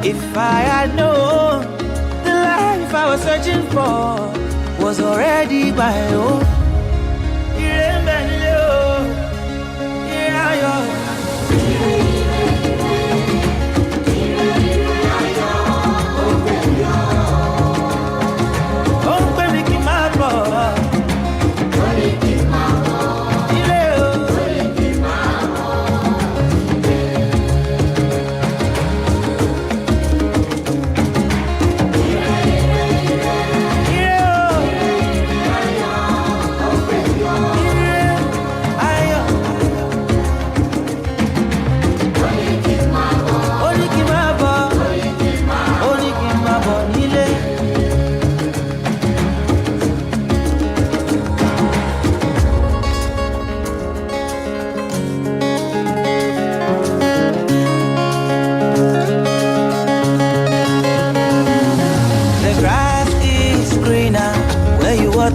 If I had known the life I was searching for was already my own.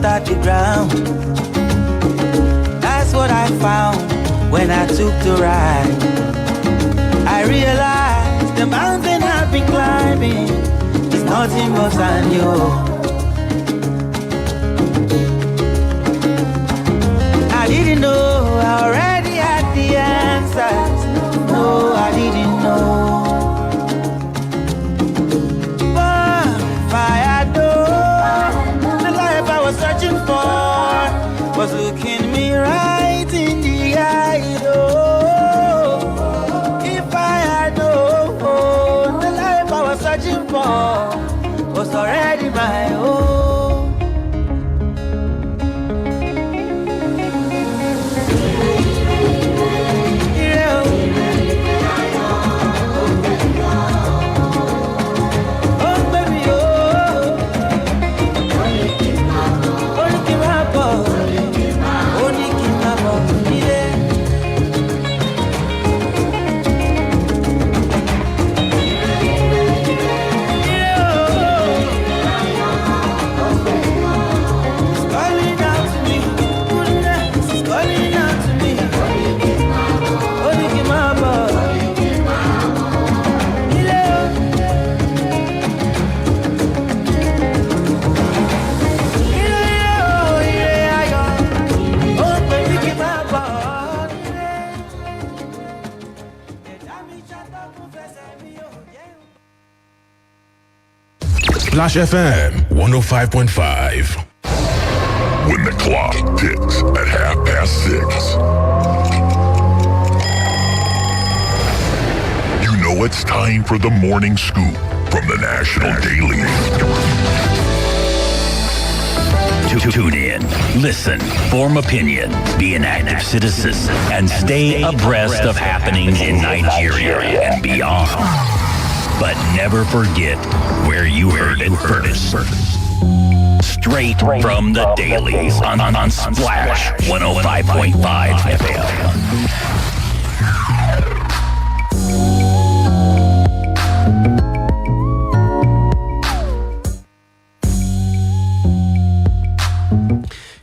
At the ground. That's what I found when I took the ride. I realized the mountain I've been climbing is nothing but sand, yo. I didn't know I already had the answers. No, I didn't know. But if I had known the life I was searching for was looking me right in the eye. Oh, if I had known the life I was searching for was already my own. Splash FM 105.5. When the clock ticks at 6:30, you know it's time for the morning scoop from the National Daily. Tune in, listen, form opinion, be an active citizen, and stay abreast of happenings in Nigeria and beyond. But never forget where you heard it first. Straight from the dailies on Splash 105.5 FM.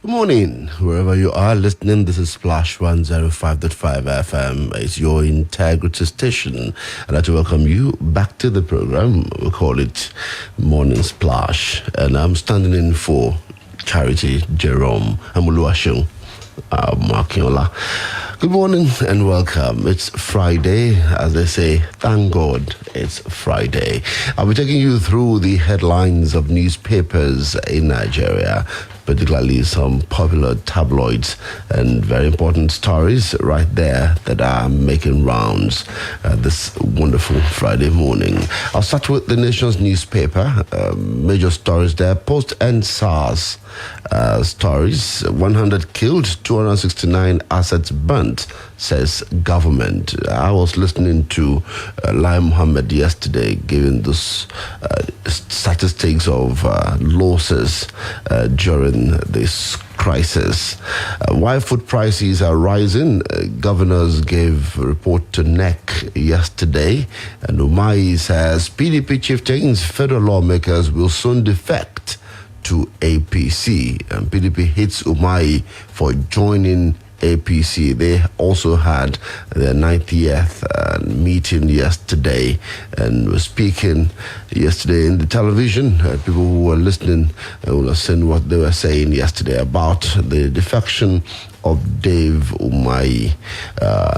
Good morning, wherever you are listening. This is Splash 105.5 FM. It's your integrity station. I'd like to welcome you back to the program. We call it Morning Splash. And I'm standing in for Charity Jerome. I'm Oluwaseun, Akinola. Good morning and welcome. It's Friday, as they say. Thank God it's Friday. I'll be taking you through the headlines of newspapers in Nigeria, particularly some popular tabloids and very important stories right there that are making rounds this wonderful Friday morning. I'll start with the nation's newspaper. Major stories there. Post-end SARS stories. 100 killed, 269 assets burnt, says government. I was listening to Lai Mohammed yesterday giving this statistics of losses during this crisis. While food prices are rising, governors gave a report to NEC yesterday, and Umahi says PDP chieftains, federal lawmakers will soon defect to APC, and PDP hits Umahi for joining APC. They also had their 90th meeting yesterday and were speaking yesterday in the television. People who were listening will have seen what they were saying yesterday about the defection of Dave Umahi.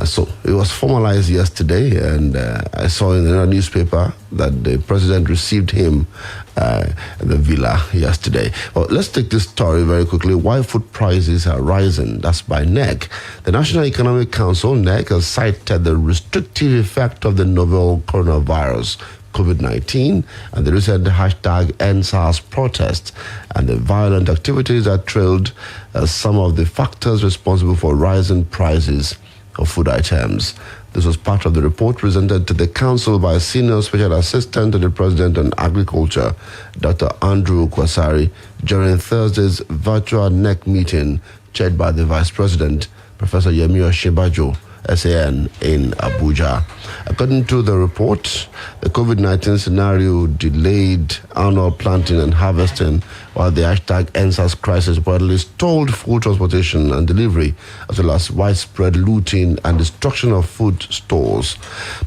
So it was formalized yesterday, and I saw in the newspaper that the president received him at the villa yesterday. Well, let's take this story very quickly. Why food prices are rising? That's by NEC. The National Economic Council, NEC, has cited the restrictive effect of the novel coronavirus COVID-19 and the recent hashtag #EndSARS protest and the violent activities that trailed as some of the factors responsible for rising prices of food items. This was part of the report presented to the Council by Senior Special Assistant to the President on Agriculture, Dr. Andrew Kwasari, during Thursday's virtual NEC meeting chaired by the Vice President, Professor Yemi Oshibajo, SAN, in Abuja. According to the report, the COVID-19 scenario delayed annual planting and harvesting, while the hashtag #EndSARS crisis reportedly stalled food transportation and delivery, as well as widespread looting and destruction of food stores.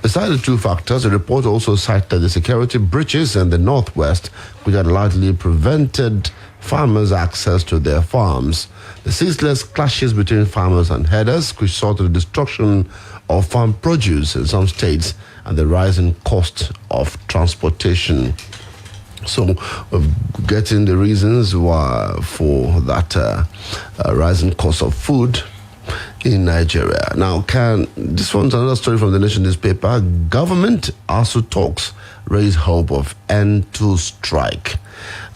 Besides the two factors, the report also cited the security breaches in the Northwest, which had largely prevented farmers' access to their farms. The ceaseless clashes between farmers and herders, which saw to the destruction of farm produce in some states and the rising cost of transportation. So, getting the reasons why for that rising cost of food in Nigeria. Now, this one's another story from the Nation newspaper. Government ASU talks raise hope of end to strike.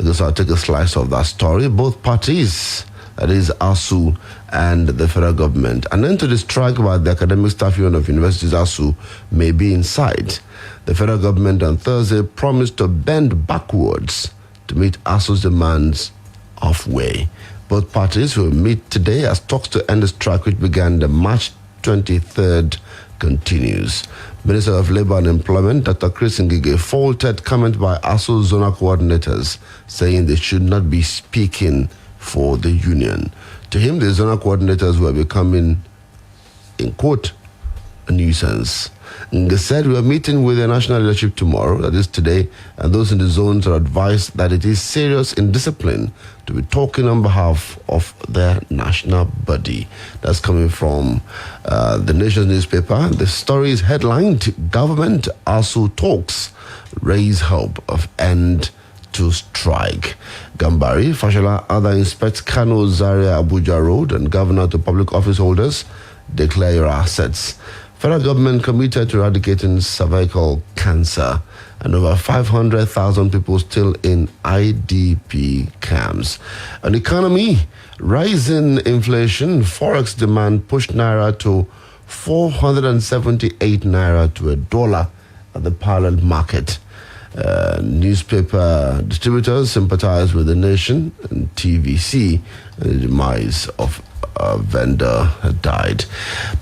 So I'll take a slice of that story. Both parties, that is ASU and the federal government, an end to the strike by the Academic Staff Union of Universities, ASU, may be in sight. The federal government on Thursday promised to bend backwards to meet ASU's demands halfway. Both parties will meet today as talks to end the strike, which began the March 23rd, continues. Minister of Labour and Employment, Dr. Chris Ngige, faulted comment by ASU zonal coordinators, saying they should not be speaking for the union. To him, the zonal coordinators were becoming, in quote, a nuisance. Ngige said, "We are meeting with the national leadership tomorrow, that is today, and those in the zones are advised that it is serious indiscipline to be talking on behalf of their national body." That's coming from the Nation newspaper. The story is headlined, "Government ASU talks raise hope of end to strike." Gambari, Fashola, other inspect Kano, Zaria, Abuja Road, and governor to public office holders, declare your assets. Federal government committed to eradicating cervical cancer, and over 500,000 people still in IDP camps. An economy, rising inflation, forex demand pushed naira to 478 naira to a dollar at the parallel market. Newspaper distributors sympathize with the Nation and TVC, and the demise of vendor died.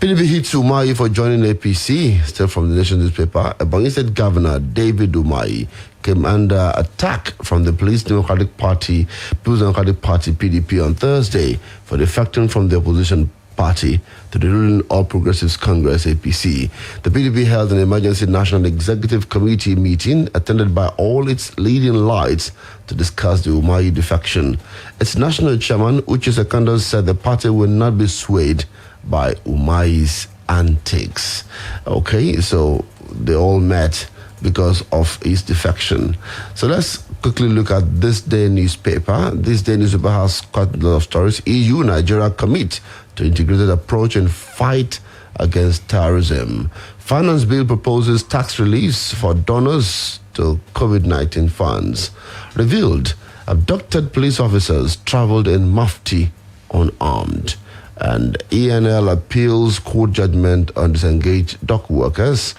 PDP hits Umahi for joining APC. Still from the Nation newspaper, Ebonyi State Governor David Umahi came under attack from the People's Democratic Party PDP on Thursday for defecting from the opposition party to the ruling All Progressives Congress APC. The PDP held an emergency National Executive Committee meeting attended by all its leading lights to discuss the Umahi defection. Its national chairman, Uche Secondos, said the party will not be swayed by Umahi's antics. Okay, so they all met because of his defection. So let's quickly look at This Day newspaper. This Day newspaper has quite a lot of stories. EU, Nigeria commit to integrated approach in fight against terrorism. Finance bill proposes tax reliefs for donors to COVID-19 funds. Revealed, abducted police officers traveled in Mufti unarmed. And ENL appeals court judgment on disengaged dock workers.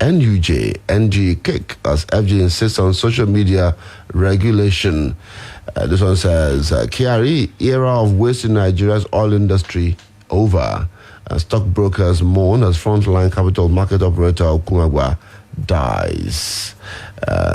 NUJ, NG kick as FG insists on social media regulation. This one says, Kiari, era of waste in Nigeria's oil industry over. Stockbrokers mourn as frontline capital market operator Okumagwa dies.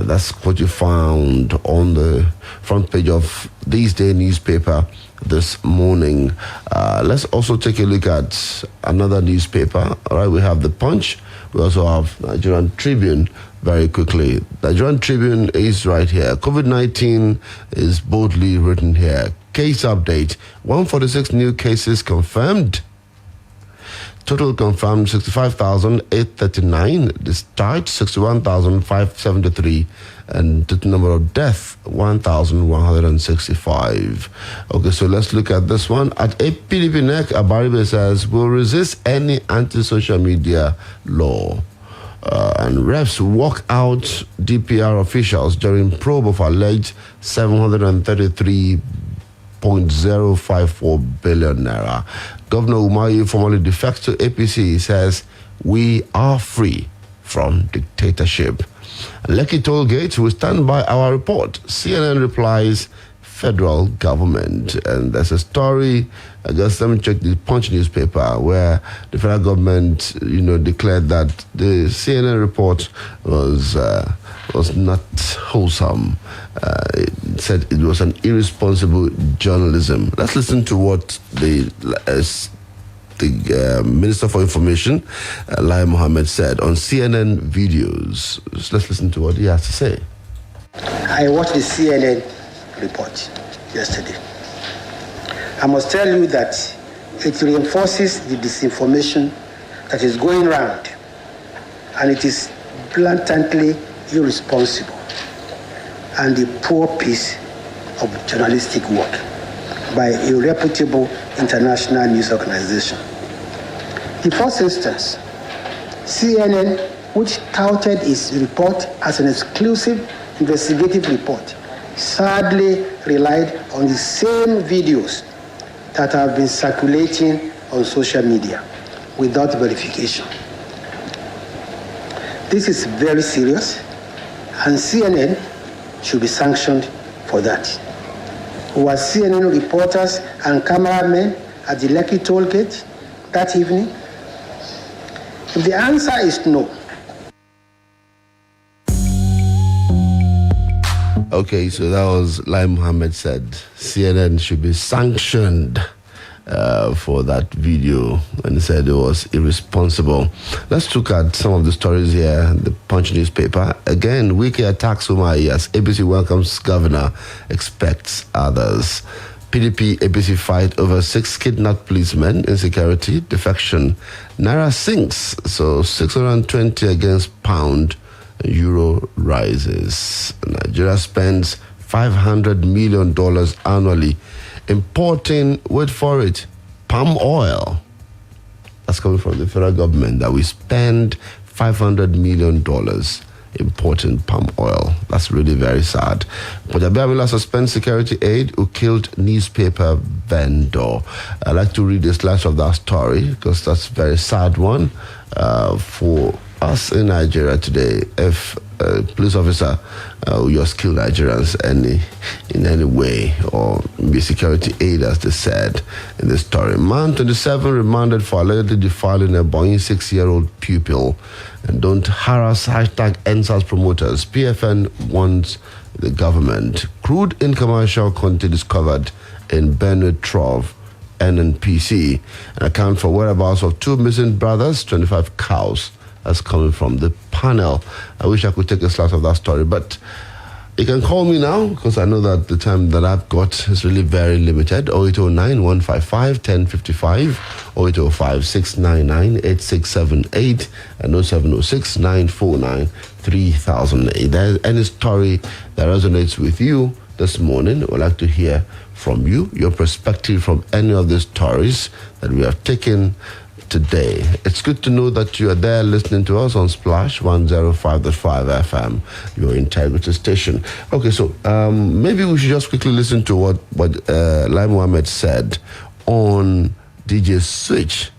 That's what you found on the front page of These Day newspaper this morning. Let's also take a look at another newspaper. All right, we have The Punch. We also have Nigerian Tribune. Very quickly, Nigerian Tribune is right here. COVID-19 is boldly written here. Case update: 146 new cases confirmed. Total confirmed 65,839. Discharged 61,573. And total number of deaths 1,165. Okay, so let's look at this one. At APDP NEC, Abaribe says, "Will resist any anti-social media law." And reps walk out DPR officials during probe of alleged 733.054 billion naira. Governor Umahi formally defects to APC, says, "We are free from dictatorship." Lekki Tollgate will stand by our report. CNN replies, federal government. And there's a story, I guess let me check the Punch newspaper, where the federal government, declared that the CNN report was not wholesome. It said it was an irresponsible journalism. Let's listen to what the Minister for Information, Lai Mohammed, said on CNN videos. So let's listen to what he has to say. I watched the CNN report yesterday. I must tell you that it reinforces the disinformation that is going around, and it is blatantly irresponsible and a poor piece of journalistic work by a reputable international news organization. In first instance, CNN, which touted its report as an exclusive investigative report, sadly relied on the same videos that have been circulating on social media without verification. This is very serious, and CNN should be sanctioned for that. Were CNN reporters and cameramen at the Lekki Tollgate that evening? If the answer is no. Okay, so that was Lai Mohammed said CNN should be sanctioned for that video, and he said it was irresponsible. Let's look at some of the stories here. The Punch newspaper. Again, Wike attacks Umahi as ABC welcomes governor, expects others. PDP APC fight over 6 kidnapped policemen, insecurity, defection. Naira sinks, so 620 against pound. Euro rises. Nigeria spends $500 million annually importing, wait for it, palm oil. That's coming from the federal government, that we spend $500 million importing palm oil. That's really very sad. But Abiyamila suspends security aide who killed newspaper vendor. I'd like to read this last of that story because that's a very sad one for us in Nigeria today. If a police officer who just killed Nigerians in any way, or be security aid, as they said in the story. Man 27 remanded for allegedly defiling a Boeing 6-year-old pupil. And don't harass #NSAS promoters. PFN wants the government. Crude in commercial quantity discovered in Benue Trough, NNPC. An account for whereabouts of 2 missing brothers, 25 cows. That's coming from the panel. I wish I could take a slice of that story, but you can call me now because I know that the time that I've got is really very limited. 0809-155-1055, 0805-699-8678, and 0706-949-3000. If there's any story that resonates with you this morning, I would like to hear from you, your perspective from any of the stories that we have taken today. It's good to know that you are there listening to us on Splash 105.5 FM, your integrity station. Okay, so maybe we should just quickly listen to what Lai Mohammed said on DJ Switch.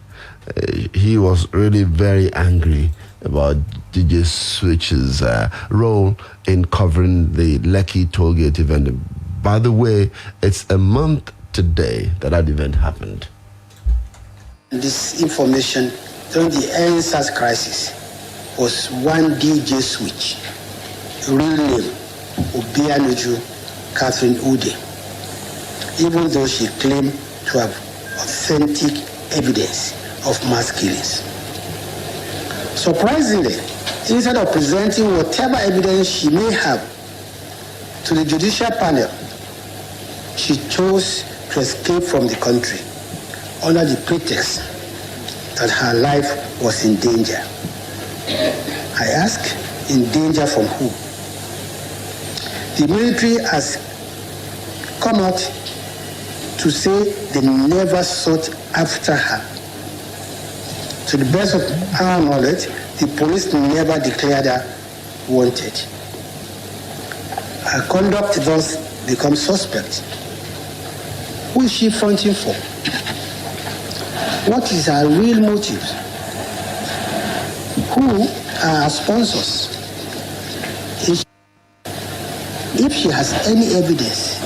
He was really very angry about DJ Switch's role in covering the Lekki Tollgate event. By the way, it's a month today that event happened. This information during the NSAS crisis was one DJ Switch. real name, Obianuju Catherine Ude, even though she claimed to have authentic evidence of mass killings. Surprisingly, instead of presenting whatever evidence she may have to the judicial panel, she chose to escape from the country under the pretext that her life was in danger. I ask, in danger from who? The military has come out to say they never sought after her. To the best of our knowledge, the police never declared her wanted. Her conduct thus becomes suspect. Who is she fronting for? What is her real motive? Who are her sponsors? If she has any evidence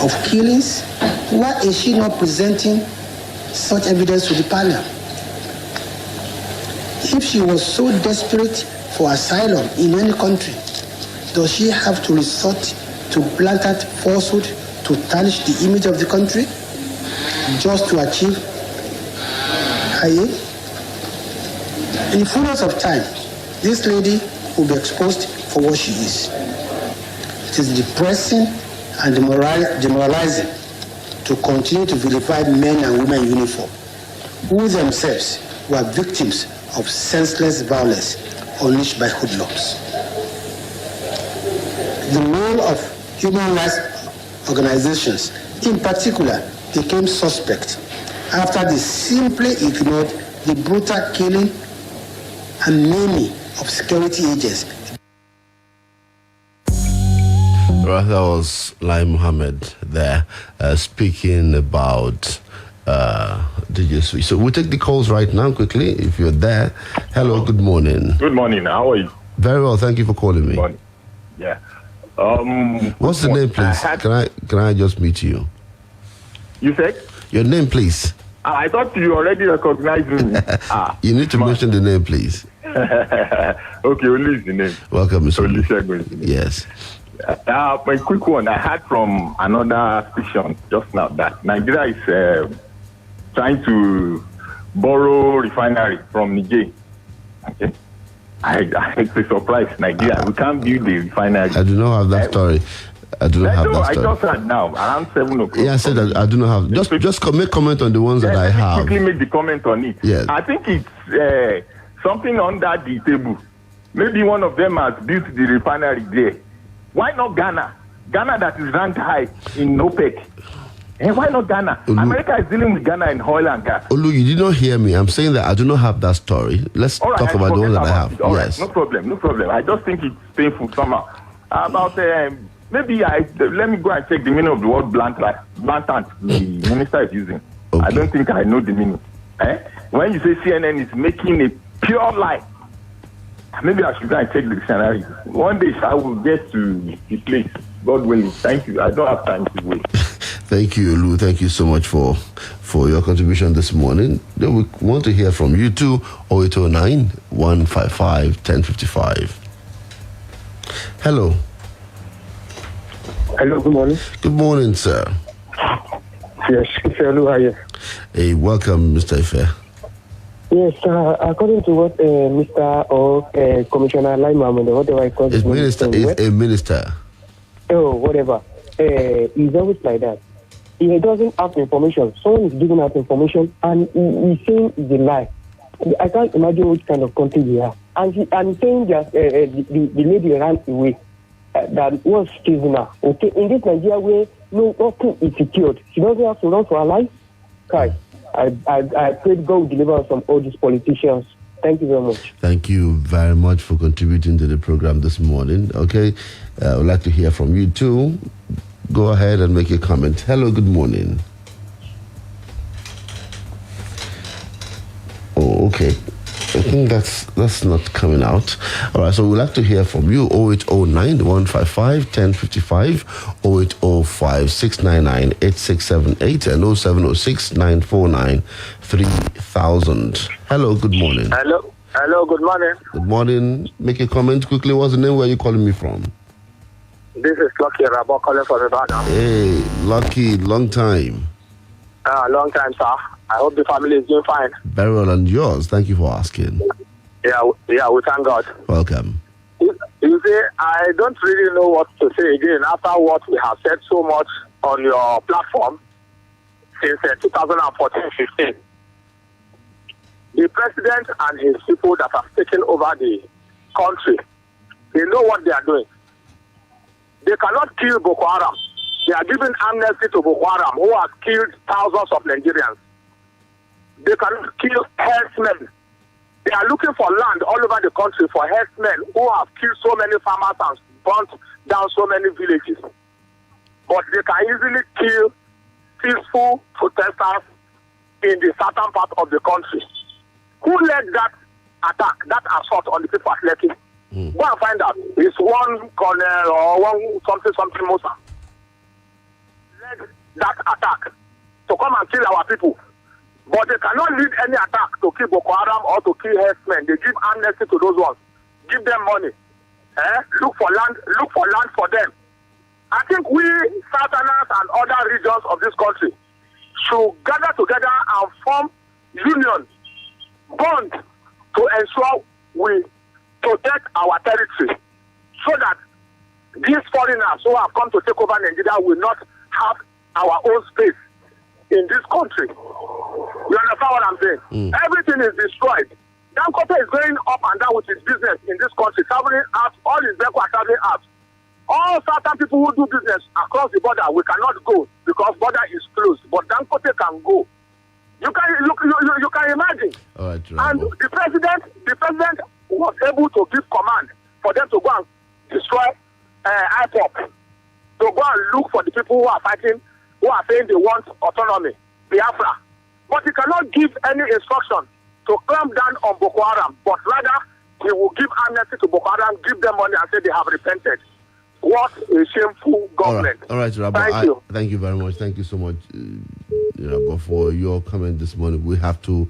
of killings, why is she not presenting such evidence to the panel? If she was so desperate for asylum in any country, does she have to resort to blatant falsehood to tarnish the image of the country just to achieve her aim? In the fullness of time, this lady will be exposed for what she is. It is depressing and demoralizing to continue to vilify men and women in uniform, who themselves were victims of senseless violence unleashed by hoodlums. The role of human rights organizations, in particular, became suspect after they simply ignored the brutal killing and maiming of security agents. Right, that was Lai Mohammed there speaking about DJ Sweet. So we'll take the calls right now quickly if you're there. Hello, good morning. Good morning. How are you? Very well, thank you for calling me. Good morning. Yeah. What's the name, please? Can I just meet you? You said? Your name, please. I thought you already recognized me. You need to mention the name, please. Okay, Olu is the name. Welcome, Mr. Oluwaseun is the name. Yes. A quick one. I heard from another station just now that Nigeria is trying to borrow refinery from Niger. Okay. It's a surprise, Nigeria. We can't build the refinery. I do not have that story. I do not have that story. I just heard now, around 7 o'clock. Yeah, I said that I do not have. Just make comment on the ones that I have. Quickly make the comment on it. Yes. I think it's something under the table. Maybe one of them has built the refinery there. Why not Ghana? Ghana that is ranked high in OPEC. And why not Ghana? America is dealing with Ghana in oil and gas. Olu, you did not hear me. I'm saying that I do not have that story. Let's talk about the one that I have. Yes. Right, no problem. I just think it's painful somehow. About maybe let me go and check the meaning of the word blatant the minister is using. Okay. I don't think I know the meaning. When you say CNN is making a pure lie, maybe I should go and check the dictionary. One day I will get to the place. God willing. Thank you. I don't have time to wait. Thank you, Olu. Thank you so much for your contribution this morning. Then we want to hear from you too. 0809 155 1055. Hello. Hello, good morning. Good morning, sir. Yes, Olu, how are you? Hey, welcome, Mr. Ife. Yes, according to what Mr. or Commissioner Lai Mohammed, whatever I call it, minister is a minister. Oh, whatever. He's always like that. He doesn't have information. Someone is giving out information and he's saying it's a lie. I can't imagine which kind of country we are. And he's saying that the lady ran away. That was chasing her. Okay, in this Nigeria where nothing is secured, she doesn't have to run for her life. Kai, I pray God will deliver us from all these politicians. Thank you very much. Thank you very much for contributing to the program this morning. Okay, I would like to hear from you too. Go ahead and make your comment. Hello, good morning. Oh, okay. I think that's not coming out. All right, so we'd like to hear from you. 0809 155 1055, 0805 699 8678, and 0706 949 3000. Hello, good morning. Hello, Hello, good morning. Good morning. Make a comment quickly. What's the name? Where are you calling me from? This is Lucky Rabo calling from Ibadan. Hey, Lucky, long time. Long time, sir. I hope the family is doing fine. Very well, and yours. Thank you for asking. Yeah, we thank God. Welcome. You see, I don't really know what to say again after what we have said so much on your platform since 2014-15. The president and his people that have taken over the country, they know what they are doing. They cannot kill Boko Haram. They are giving amnesty to Boko Haram, who has killed thousands of Nigerians. They cannot kill herdsmen. They are looking for land all over the country for herdsmen who have killed so many farmers and burnt down so many villages. But they can easily kill peaceful protesters in the southern part of the country. Who led that attack, that assault on the people at Lekki? Go and find out. It's one colonel or one something Musa led that attack to come and kill our people. But they cannot lead any attack to kill Boko Haram or to kill herdsmen. They give amnesty to those ones. Give them money. Look for land for them. I think we southerners and other regions of this country should gather together and form union, bond to ensure we protect our territory so that these foreigners who have come to take over Nigeria will not have our own space in this country. You understand what I'm saying? Everything is destroyed. Dangote is going up and down with his business in this country, traveling out, all his vehicles are traveling out. All certain people who do business across the border, we cannot go because border is closed, but Dangote can go. You can imagine. All right, and the president was able to give command for them to go and destroy IPOP, to go and look for the people who are fighting, who are saying they want autonomy, Biafra. But he cannot give any instruction to clamp down on Boko Haram, but rather he will give amnesty to Boko Haram, give them money and say they have repented. What a shameful government. All right, Rabbi. Thank you. Thank you very much. Thank you so much, Rabbi, for your comment this morning. We have to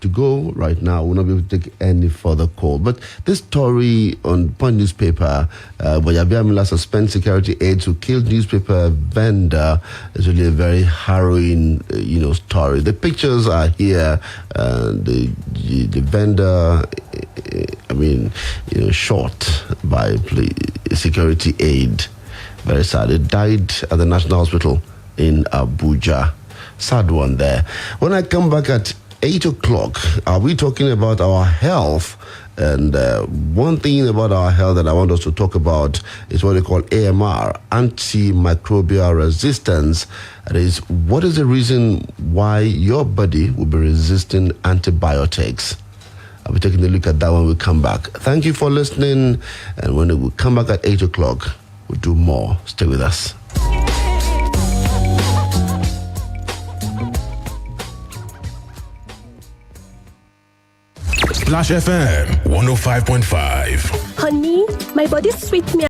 go right now. We'll not be able to take any further call. But this story on Punch newspaper, Boyabe Amila suspends security aides who killed newspaper vendor, is really a very harrowing, story. The pictures are here. The vendor, shot by security aid. Very sad. It died at the National Hospital in Abuja. Sad one there. When I come back at 8 o'clock, are we talking about our health? And one thing about our health that I want us to talk about is what they call AMR, antimicrobial resistance. That is, what is the reason why your body will be resisting antibiotics? I'll be taking a look at that when we come back. Thank you for listening. And when we come back at 8 o'clock, we'll do more. Stay with us. Splash FM 105.5. Honey, my body's sweet me.